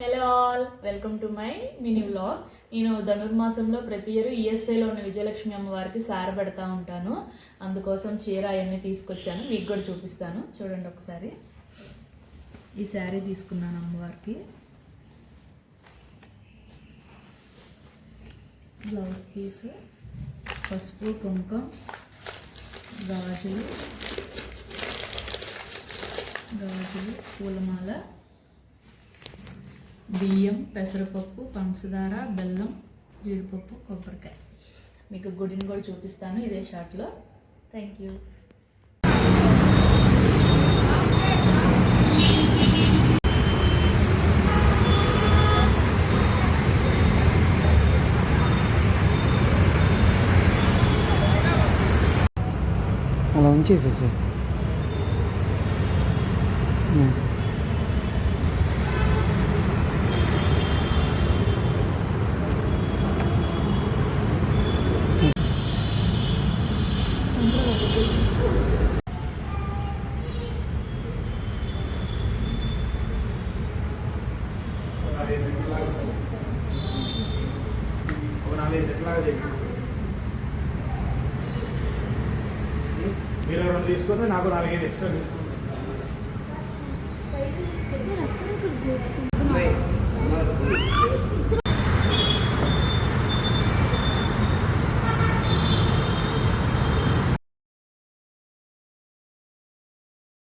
Hello all, welcome to my mini vlog. నేను ధనుర్మాసంలో ప్రతి ఇయర్ ఈఎస్ఐలో ఉన్న విజయలక్ష్మి అమ్మవారికి సార పెడతా ఉంటాను. అందుకోసం చీర అవన్నీ తీసుకొచ్చాను, మీకు కూడా చూపిస్తాను. చూడండి ఒకసారి. ఈ శారీ తీసుకున్నాను అమ్మవారికి. బ్లౌజ్ పీస్, పసుపు, కుంకుమ, గాజులు, పూలమాల, బియ్యం, పెసరపప్పు, పంచదార, బెల్లం, జీడిపప్పు, కొబ్బరికాయ. మీకు గుడిని కూడా చూపిస్తాను ఇదే షాట్లో. Thank you. అలా ఉంచేసేసి మీరు రెండు తీసుకుని నాకు 4 ఎక్స్ట్రా తీసుకుంటాను.